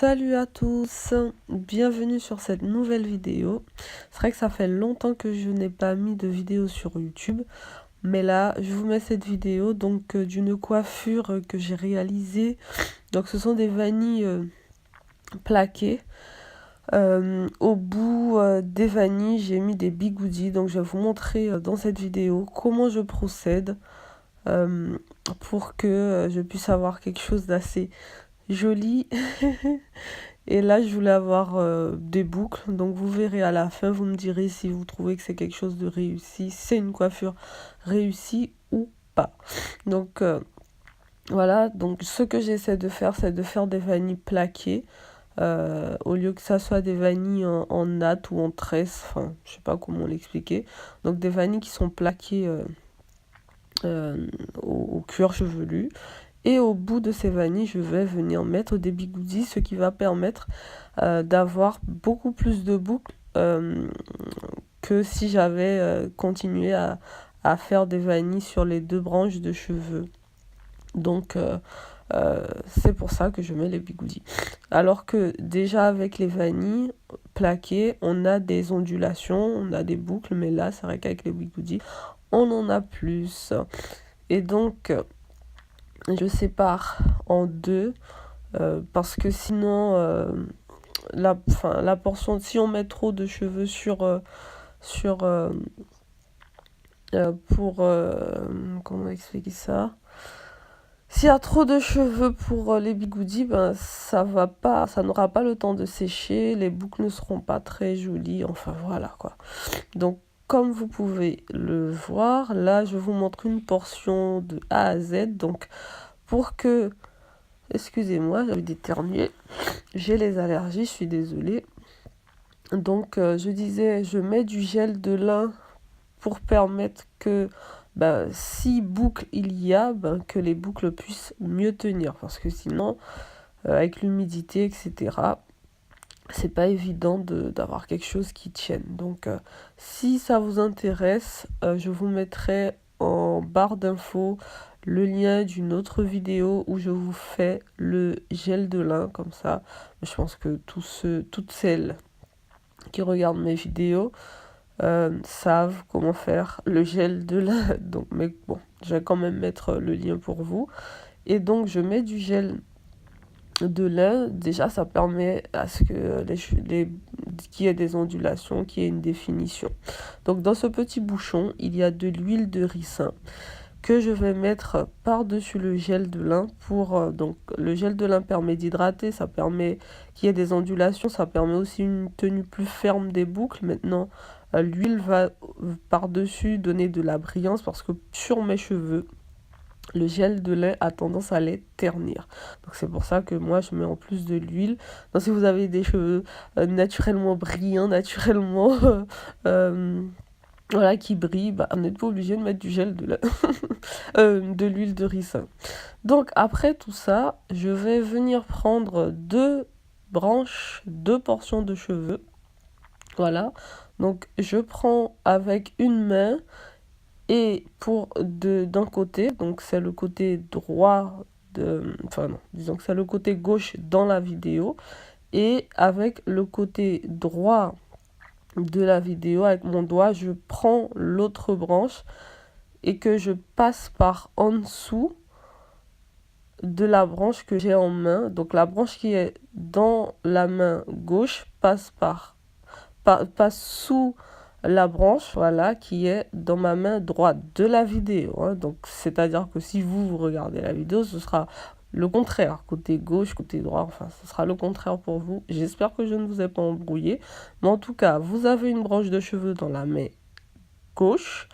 Salut à tous, bienvenue sur cette nouvelle vidéo. C'est vrai que ça fait longtemps que je n'ai pas mis de vidéo sur YouTube, mais là je vous mets cette vidéo donc d'une coiffure que j'ai réalisée. Donc ce sont des vanilles plaquées. Au bout des vanilles, j'ai mis des bigoudis, donc je vais vous montrer dans cette vidéo comment je procède pour que je puisse avoir quelque chose d'assez joli. Et là je voulais avoir des boucles, donc vous verrez à la fin, vous me direz si vous trouvez que c'est quelque chose de réussi, si c'est une coiffure réussie ou pas. Donc voilà, donc ce que j'essaie de faire, c'est de faire des vanilles plaquées au lieu que ça soit des vanilles en natte ou en tresse, enfin je sais pas comment l'expliquer. Donc des vanilles qui sont plaquées au cuir chevelu. Et au bout de ces vanilles, je vais venir mettre des bigoudis, ce qui va permettre d'avoir beaucoup plus de boucles que si j'avais continué à faire des vanilles sur les deux branches de cheveux. Donc c'est pour ça que je mets les bigoudis. Alors que déjà avec les vanilles plaquées, on a des ondulations, on a des boucles, mais là c'est vrai qu'avec les bigoudis, on en a plus. Et donc je sépare en deux parce que sinon la portion, si on met trop de cheveux pour comment expliquer ça, s'il y a trop de cheveux pour les bigoudis, ben ça n'aura pas le temps de sécher, les boucles ne seront pas très jolies, enfin voilà quoi. Donc comme vous pouvez le voir, là je vous montre une portion de A à Z. Donc pour que, excusez-moi, j'ai d'éternuer, j'ai les allergies, je suis désolée. Donc je disais, je mets du gel de lin pour permettre que si boucle il y a, que les boucles puissent mieux tenir, parce que sinon avec l'humidité etc, c'est pas évident d'avoir quelque chose qui tienne. Donc si ça vous intéresse, je vous mettrai en barre d'infos le lien d'une autre vidéo où je vous fais le gel de lin, comme ça je pense que toutes celles qui regardent mes vidéos savent comment faire le gel de lin. Donc mais bon, je vais quand même mettre le lien pour vous. Et donc je mets du gel de lin. Déjà ça permet à ce que qu'il y ait des ondulations, qu'il y ait une définition. Donc dans ce petit bouchon il y a de l'huile de ricin que je vais mettre par-dessus le gel de lin pour donc le gel de lin permet d'hydrater, ça permet qu'il y ait des ondulations, ça permet aussi une tenue plus ferme des boucles. Maintenant l'huile va par-dessus donner de la brillance, parce que sur mes cheveux le gel de lin a tendance à les ternir. Donc c'est pour ça que moi je mets en plus de l'huile. Donc si vous avez des cheveux naturellement brillants, naturellement voilà, qui brille, vous n'êtes pas obligé de mettre du gel de l'huile de ricin. Donc après tout ça, je vais venir prendre deux portions de cheveux. Voilà, donc je prends avec une main, et d'un côté, donc c'est le côté droit enfin non, disons que c'est le côté gauche dans la vidéo, et avec le côté droit de la vidéo, avec mon doigt, je prends l'autre branche et que je passe par en dessous de la branche que j'ai en main. Donc la branche qui est dans la main gauche passe sous la branche, voilà, qui est dans ma main droite de la vidéo, hein. Donc c'est à dire que si vous regardez la vidéo, ce sera le contraire, côté gauche, côté droit, enfin ce sera le contraire pour vous. J'espère que je ne vous ai pas embrouillé, mais en tout cas vous avez une branche de cheveux dans la main gauche,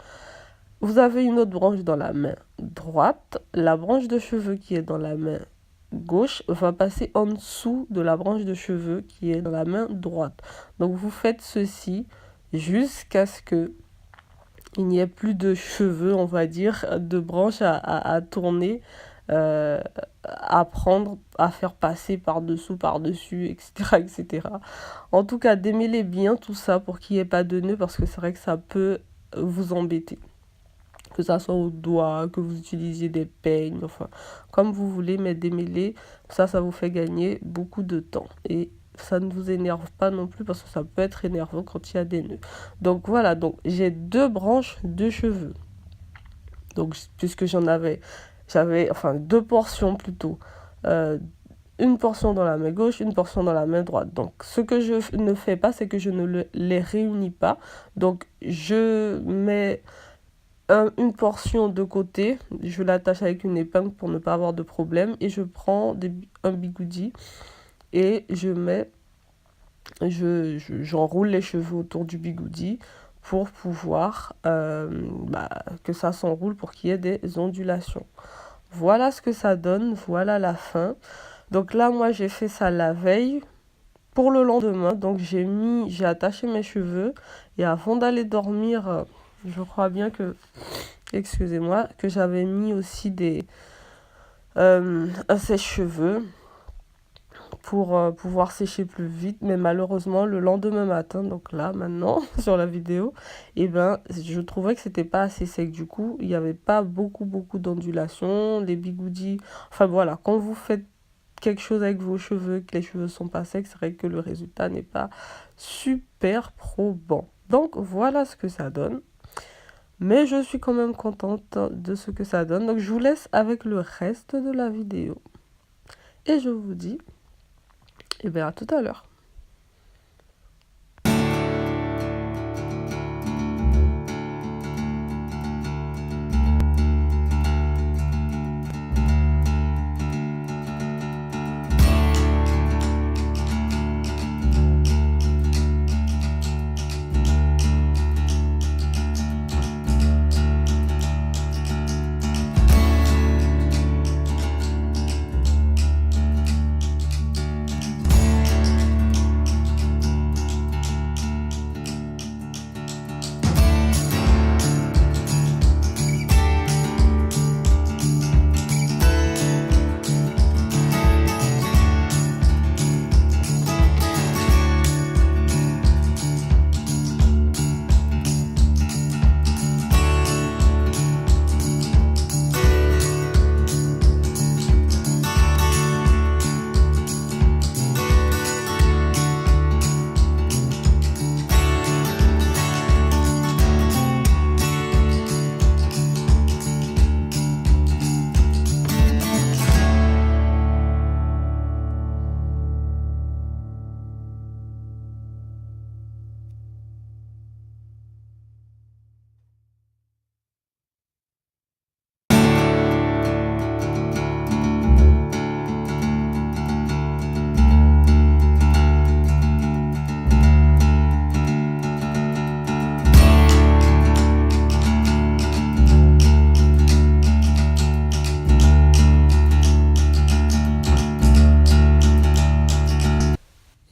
vous avez une autre branche dans la main droite, la branche de cheveux qui est dans la main gauche va passer en dessous de la branche de cheveux qui est dans la main droite. Donc vous faites ceci jusqu'à ce que il n'y ait plus de cheveux, on va dire, de branches à tourner, à prendre, à faire passer par-dessous, par-dessus, etc., etc. En tout cas, démêlez bien tout ça pour qu'il n'y ait pas de nœuds, parce que c'est vrai que ça peut vous embêter. que ça soit au doigt, que vous utilisiez des peignes, enfin, comme vous voulez, mais démêler, ça vous fait gagner beaucoup de temps. Et ça ne vous énerve pas non plus parce que ça peut être énervant quand il y a des nœuds. Donc voilà, donc j'ai deux branches de cheveux. Donc puisque j'avais enfin deux portions plutôt. Euh, une portion dans la main gauche, une portion dans la main droite. Donc, ce que je ne fais pas, c'est que je ne les réunis pas. Donc, je mets une portion de côté, je l'attache avec une épingle pour ne pas avoir de problème, et je prends un bigoudi et j'enroule les cheveux autour du bigoudi pour pouvoir que ça s'enroule pour qu'il y ait des ondulations. Voilà ce que ça donne, voilà la fin. Donc là, moi, j'ai fait ça la veille pour le lendemain. Donc j'ai attaché mes cheveux et avant d'aller dormir, je crois bien que, excusez-moi, que j'avais mis aussi un sèche-cheveux pour pouvoir sécher plus vite. Mais malheureusement, le lendemain matin, donc là, maintenant, sur la vidéo, eh ben, je trouvais que c'était pas assez sec. Du coup, il n'y avait pas beaucoup d'ondulations. Les bigoudis, enfin voilà, quand vous faites quelque chose avec vos cheveux, que les cheveux sont pas secs, c'est vrai que le résultat n'est pas super probant. Donc voilà ce que ça donne. Mais je suis quand même contente de ce que ça donne. Donc je vous laisse avec le reste de la vidéo. Et je vous dis, eh bien à tout à l'heure.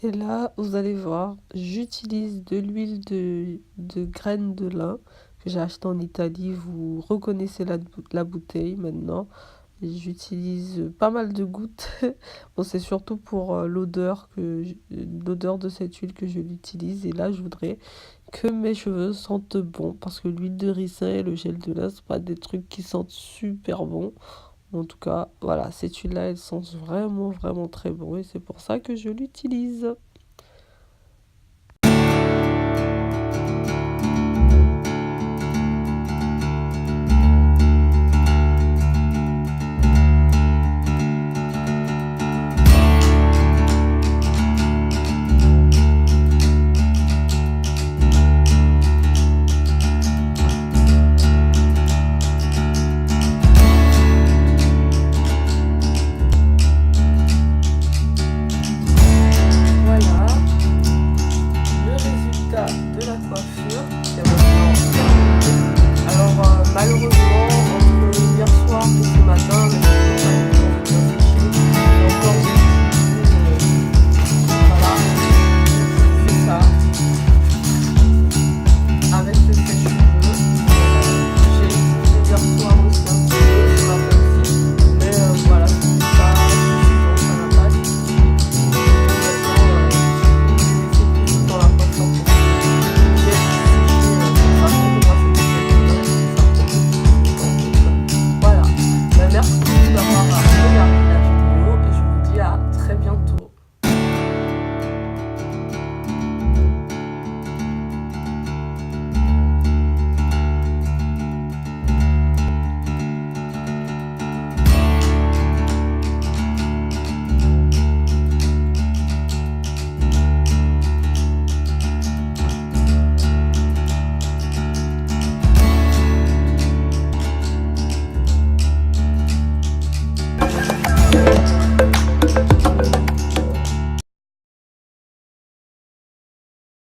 Et là, vous allez voir, j'utilise de l'huile de graines de lin que j'ai acheté en Italie. Vous reconnaissez la bouteille maintenant. J'utilise pas mal de gouttes. Bon, c'est surtout pour l'odeur de cette huile que je l'utilise. Et là, je voudrais que mes cheveux sentent bon parce que l'huile de ricin et le gel de lin, c'est pas des trucs qui sentent super bon. En tout cas, voilà, cette huile-là, elle sent vraiment très bon et c'est pour ça que je l'utilise.